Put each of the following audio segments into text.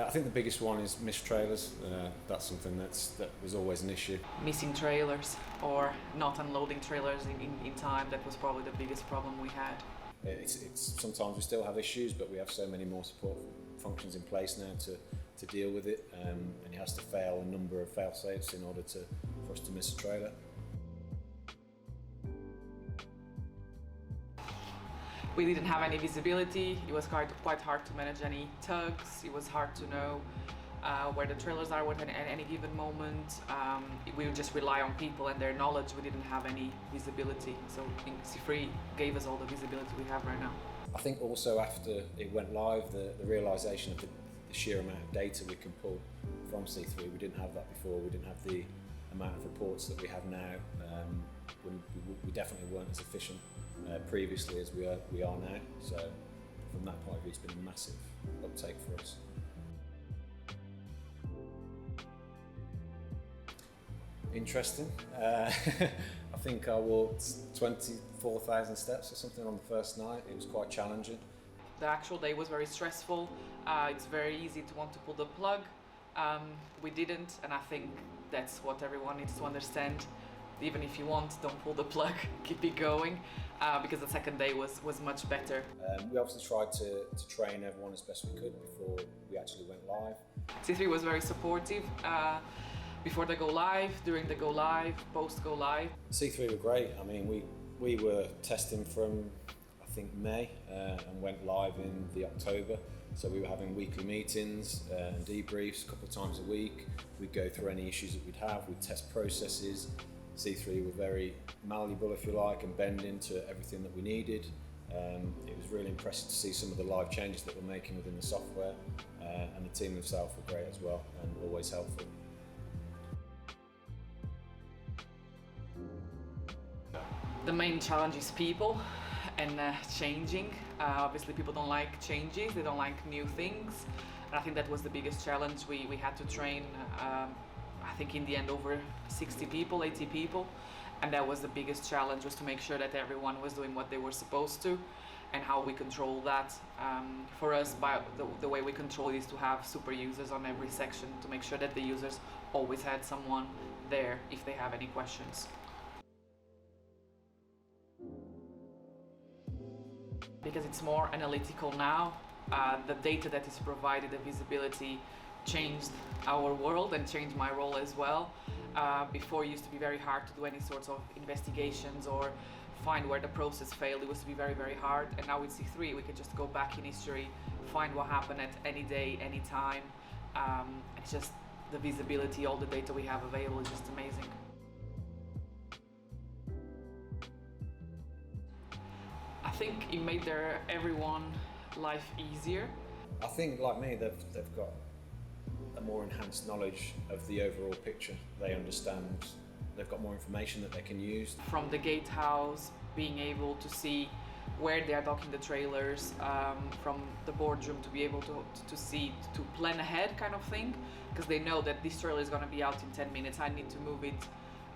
I think the biggest one is missed trailers. That's something that was always an issue. Missing trailers or not unloading trailers in time, that was probably the biggest problem we had. It's sometimes we still have issues, but we have so many more support functions in place now to deal with it, and it has to fail a number of fail-safes in order for us to miss a trailer. We didn't have any visibility. It was quite hard to manage any tugs. It was hard to know where the trailers are at any given moment. We would just rely on people and their knowledge. We didn't have any visibility. So I think C3 gave us all the visibility we have right now. I think also after it went live, the realisation of the sheer amount of data we can pull from C3. We didn't have that before. We didn't have the amount of reports that we have now. We definitely weren't as efficient previously as we are now. So from that point of view, it's been a massive uptake for us. Interesting. I think I walked 24,000 steps or something on the first night. It was quite challenging. The actual day was very stressful. It's very easy to want to pull the plug. We didn't, and I think that's what everyone needs to understand. Even if you want, don't pull the plug, keep it going, because the second day was much better. We obviously tried to train everyone as best we could before we actually went live. C3 was very supportive before the go live, during the go live, post go live. C3 were great. I mean, we were testing from I think May and went live in the October. So we were having weekly meetings and debriefs a couple of times a week. We'd go through any issues that we'd have. We'd test processes. C3 were very malleable, if you like, and bend into everything that we needed. It was really impressive to see some of the live changes that we're making within the software, and the team themselves were great as well and always helpful. The main challenge is people and changing. Obviously people don't like changes, they don't like new things. And I think that was the biggest challenge. We had to train, I think in the end over 60 people, 80 people. And that was the biggest challenge, was to make sure that everyone was doing what they were supposed to and how we control that. For us, the way we control it is to have super users on every section to make sure that the users always had someone there if they have any questions. Because it's more analytical now, the data that is provided, the visibility, changed our world and changed my role as well. Before it used to be very hard to do any sorts of investigations or find where the process failed. It used to be very, very hard. And now with C3, we could just go back in history, find what happened at any day, any time. It's just the visibility, all the data we have available is just amazing. I think it made everyone life easier. I think, like me, they've got a more enhanced knowledge of the overall picture. They understand, they've got more information that they can use. From the gatehouse, being able to see where they are docking the trailers, from the boardroom to be able to see, to plan ahead kind of thing, because they know that this trailer is going to be out in 10 minutes, I need to move it,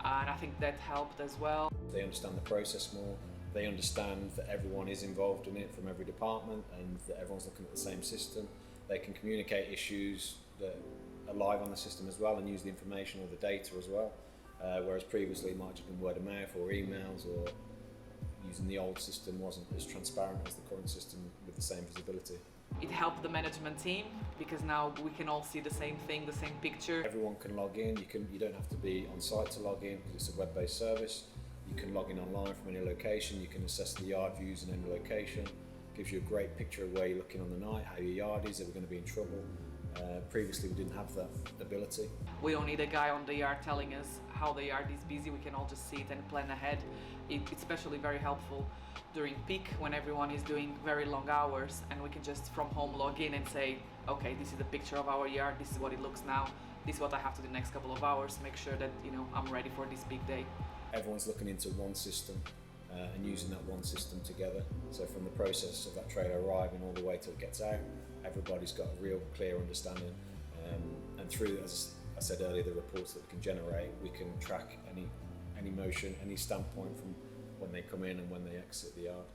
and I think that helped as well. They understand the process more. They understand that everyone is involved in it from every department and that everyone's looking at the same system. They can communicate issues that are live on the system as well and use the information or the data as well. Whereas previously it might have been word of mouth or emails, or using the old system wasn't as transparent as the current system with the same visibility. It helped the management team because now we can all see the same thing, the same picture. Everyone can log in. You don't have to be on site to log in because it's a web-based service. You can log in online from any location. You can assess the yard views in any location. It gives you a great picture of where you're looking on the night, how your yard is, are we going to be in trouble. Previously we didn't have that ability. We don't need a guy on the yard telling us how the yard is busy. We can all just see it and plan ahead. It's especially very helpful during peak when everyone is doing very long hours, and we can just from home log in and say, okay, this is the picture of our yard, this is what it looks now, this is what I have to do the next couple of hours, make sure that I'm ready for this big day. Everyone's looking into one system and using that one system together. So from the process of that trailer arriving all the way till it gets out, everybody's got a real clear understanding. And through, as I said earlier, the reports that we can generate, we can track any motion, any standpoint from when they come in and when they exit the yard.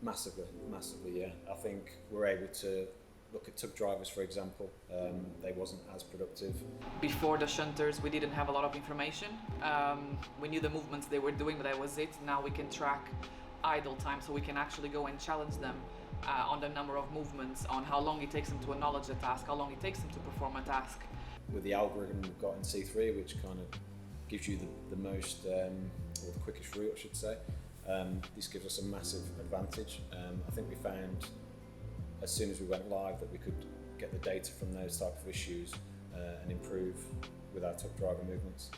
Massively, massively, yeah. I think we're able to look at tug drivers, for example. They wasn't as productive. Before the shunters, we didn't have a lot of information. We knew the movements they were doing, but that was it. Now we can track idle time, so we can actually go and challenge them on the number of movements, on how long it takes them to acknowledge a task, how long it takes them to perform a task. With the algorithm we've got in C3, which kind of gives you the most, or the quickest route, I should say, this gives us a massive advantage. I think we found as soon as we went live that we could get the data from those type of issues and improve with our truck driver movements.